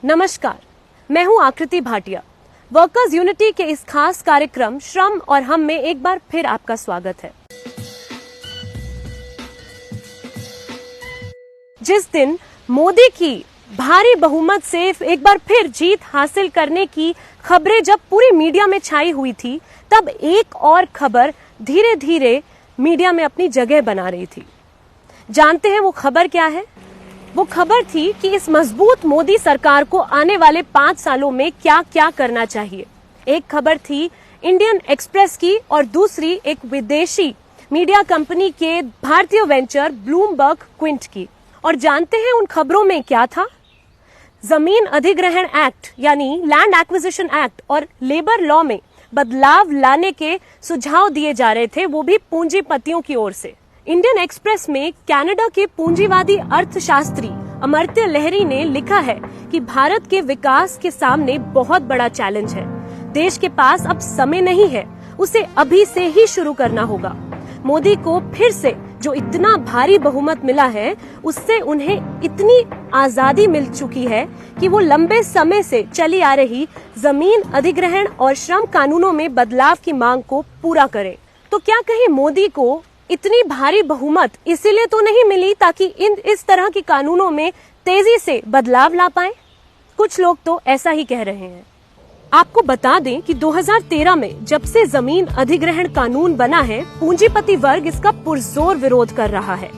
नमस्कार, मैं हूं आकृति भाटिया। वर्कर्स यूनिटी के इस खास कार्यक्रम श्रम और हम में एक बार फिर आपका स्वागत है। जिस दिन मोदी की भारी बहुमत से एक बार फिर जीत हासिल करने की खबरें जब पूरी मीडिया में छाई हुई थी, तब एक और खबर धीरे धीरे मीडिया में अपनी जगह बना रही थी। जानते हैं वो खबर क्या है? वो खबर थी कि इस मजबूत मोदी सरकार को आने वाले 5 सालों में क्या क्या करना चाहिए। एक खबर थी इंडियन एक्सप्रेस की और दूसरी एक विदेशी मीडिया कंपनी के भारतीय वेंचर ब्लूमबर्ग क्विंट की। और जानते हैं उन खबरों में क्या था? जमीन अधिग्रहण एक्ट यानी लैंड एक्विजिशन एक्ट और लेबर लॉ में बदलाव लाने के सुझाव दिए जा रहे थे, वो भी पूंजीपतियों की ओर से। इंडियन एक्सप्रेस में कनाडा के पूंजीवादी अर्थशास्त्री अमर्त्य लहरी ने लिखा है कि भारत के विकास के सामने बहुत बड़ा चैलेंज है। देश के पास अब समय नहीं है, उसे अभी से ही शुरू करना होगा। मोदी को फिर से जो इतना भारी बहुमत मिला है, उससे उन्हें इतनी आजादी मिल चुकी है कि वो लंबे समय से चली आ रही जमीन अधिग्रहण और श्रम कानूनों में बदलाव की मांग को पूरा करें। तो क्या कहीं मोदी को इतनी भारी बहुमत इसीलिए तो नहीं मिली ताकि इस तरह के कानूनों में तेजी से बदलाव ला पाएं? कुछ लोग तो ऐसा ही कह रहे हैं। आपको बता दें कि 2013 में जब से जमीन अधिग्रहण कानून बना है, पूंजीपति वर्ग इसका पुरजोर विरोध कर रहा है।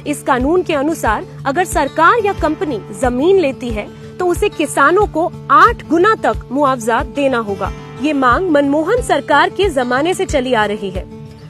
इस कानून के अनुसार अगर सरकार या कंपनी जमीन लेती है तो उसे किसानों को 8 गुना तक मुआवजा देना होगा। ये मांग मनमोहन सरकार के जमाने से चली आ रही है।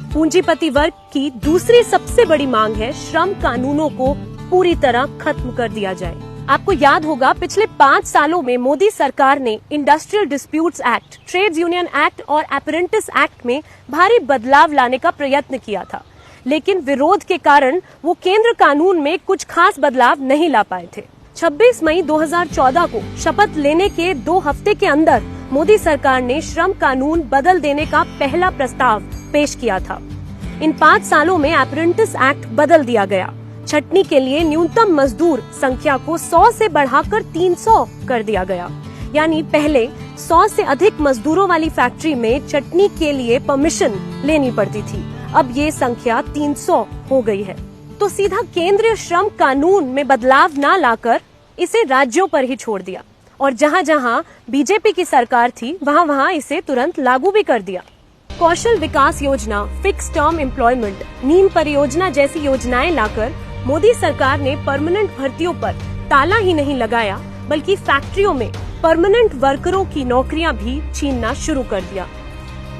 पूंजीपति वर्ग की दूसरी सबसे बड़ी मांग है श्रम कानूनों को पूरी तरह खत्म कर दिया जाए। आपको याद होगा पिछले 5 सालों में मोदी सरकार ने industrial disputes act, trades union act और अप्रेंटिस एक्ट में भारी बदलाव लाने का प्रयत्न किया था, लेकिन विरोध के कारण वो केंद्र कानून में कुछ खास बदलाव नहीं ला पाए थे। 26 मई 2014 को शपथ लेने के 2 हफ्ते के अंदर मोदी सरकार ने श्रम कानून बदल देने का पहला प्रस्ताव पेश किया था। इन 5 सालों में अप्रेंटिस एक्ट बदल दिया गया। छटनी के लिए न्यूनतम मजदूर संख्या को 100 से बढ़ाकर 300 कर दिया गया। यानी पहले 100 से अधिक मजदूरों वाली फैक्ट्री में छटनी के लिए परमिशन लेनी पड़ती थी, अब ये संख्या 300 हो गई है। तो सीधा केंद्रीय श्रम कानून में बदलाव न लाकर इसे राज्यों पर ही छोड़ दिया और जहां जहां बीजेपी की सरकार थी वहां इसे तुरंत लागू भी कर दिया। कौशल विकास योजना, फिक्स टर्म एम्प्लॉयमेंट, नीम परियोजना जैसी योजनाएं लाकर मोदी सरकार ने परमानेंट भर्तियों पर ताला ही नहीं लगाया, बल्कि फैक्ट्रियों में परमानेंट वर्करों की नौकरियां भी छीनना शुरू कर दिया।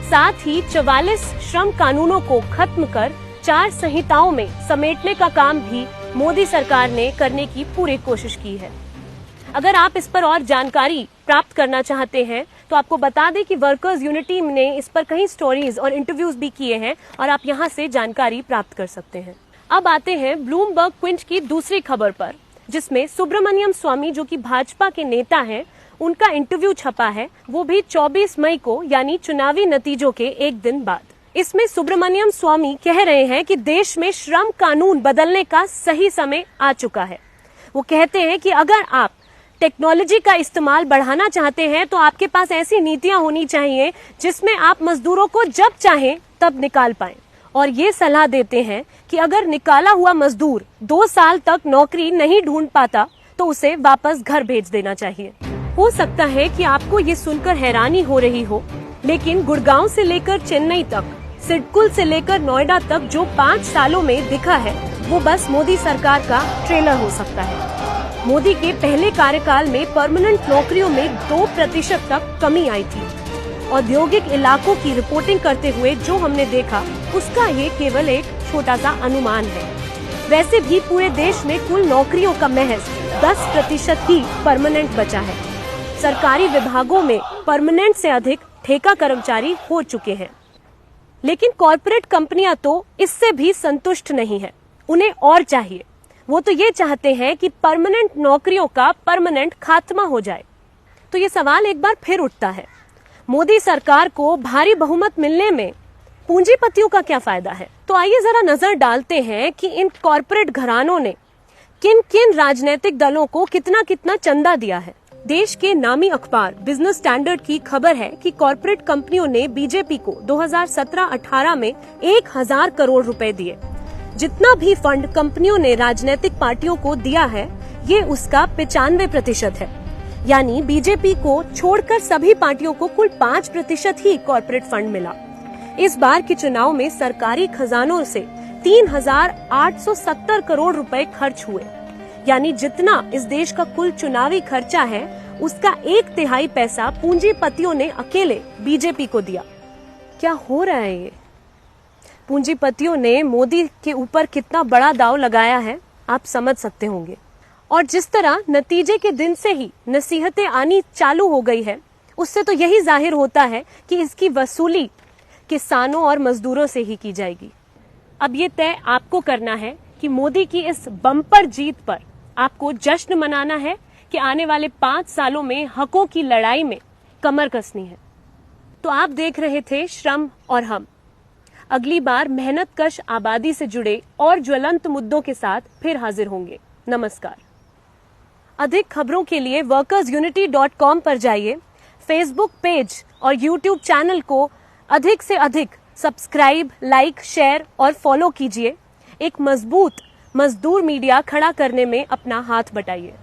साथ ही 44 श्रम कानूनों को खत्म कर 4 संहिताओं में समेटने का काम भी मोदी सरकार ने करने की पूरी कोशिश की है। अगर आप इस पर और जानकारी प्राप्त करना चाहते हैं तो आपको बता दें कि वर्कर्स यूनिटी ने इस पर कई स्टोरीज और इंटरव्यूज भी किए हैं और आप यहां से जानकारी प्राप्त कर सकते हैं। अब आते हैं ब्लूमबर्ग क्विंट की दूसरी खबर पर, जिसमें सुब्रमण्यम स्वामी जो कि भाजपा के नेता हैं, उनका इंटरव्यू छपा है, वो भी 24 मई को, यानी चुनावी नतीजों के एक दिन बाद। इसमें सुब्रमण्यम स्वामी कह रहे हैं कि देश में श्रम कानून बदलने का सही समय आ चुका है। वो कहते हैं कि अगर आप टेक्नोलॉजी का इस्तेमाल बढ़ाना चाहते हैं तो आपके पास ऐसी नीतियां होनी चाहिए जिसमें आप मजदूरों को जब चाहें तब निकाल पाएं। और ये सलाह देते हैं कि अगर निकाला हुआ मजदूर 2 साल तक नौकरी नहीं ढूंढ पाता तो उसे वापस घर भेज देना चाहिए। हो सकता है कि आपको ये सुनकर हैरानी हो रही हो, लेकिन गुड़गांव से लेकर चेन्नई तक, सिडकुल से लेकर नोएडा तक जो 5 सालों में दिखा है वो बस मोदी सरकार का ट्रेलर हो सकता है। मोदी के पहले कार्यकाल में परमानेंट नौकरियों में 2% तक कमी आई थी। औद्योगिक इलाकों की रिपोर्टिंग करते हुए जो हमने देखा उसका ये केवल एक छोटा सा अनुमान है। वैसे भी पूरे देश में कुल नौकरियों का महज 10% ही परमानेंट बचा है। सरकारी विभागों में परमानेंट से अधिक ठेका कर्मचारी हो चुके हैं। लेकिन कॉर्पोरेट कंपनियां तो इससे भी संतुष्ट नहीं है, उन्हें और चाहिए। वो तो ये चाहते हैं कि परमानेंट नौकरियों का परमानेंट खात्मा हो जाए। तो ये सवाल एक बार फिर उठता है, मोदी सरकार को भारी बहुमत मिलने में पूंजीपतियों का क्या फायदा है? तो आइए जरा नजर डालते हैं कि इन कॉर्पोरेट घरानों ने किन किन राजनीतिक दलों को कितना कितना चंदा दिया है। देश के नामी अखबार बिजनेस स्टैंडर्ड की खबर है कि कॉर्पोरेट कंपनियों ने बीजेपी को 2017-18 में 1000 करोड़ रुपए दिए। जितना भी फंड कंपनियों ने राजनीतिक पार्टियों को दिया है, ये उसका 95% है। यानी बीजेपी को छोड़कर सभी पार्टियों को कुल 5% ही कॉर्पोरेट फंड मिला। इस बार के चुनाव में सरकारी खजानों से 3870 करोड़ रुपए खर्च हुए। यानी जितना इस देश का कुल चुनावी खर्चा है, उसका 1/3 पैसा पूंजीपतियों ने अकेले बीजेपी को दिया। क्या हो रहा है ये? पूंजीपतियों ने मोदी के ऊपर कितना बड़ा दांव लगाया है, आप समझ सकते होंगे। और जिस तरह नतीजे के दिन से ही नसीहतें आनी चालू हो गई है, उससे तो यही जाहिर होता है कि इसकी वसूली किसानों और मजदूरों से ही की जाएगी। अब ये तय आपको करना है कि मोदी की इस बम्पर जीत पर आपको जश्न मनाना है कि आने वाले 5 सालों में हकों की लड़ाई में कमर कसनी है। तो आप देख रहे थे श्रम और हम। अगली बार मेहनतकश आबादी से जुड़े और ज्वलंत मुद्दों के साथ फिर हाजिर होंगे। नमस्कार। अधिक खबरों के लिए workersunity.com पर जाइए। फेसबुक पेज और यूट्यूब चैनल को अधिक से अधिक सब्सक्राइब, लाइक, शेयर और फॉलो कीजिए। एक मजबूत मजदूर मीडिया खड़ा करने में अपना हाथ बटाइए।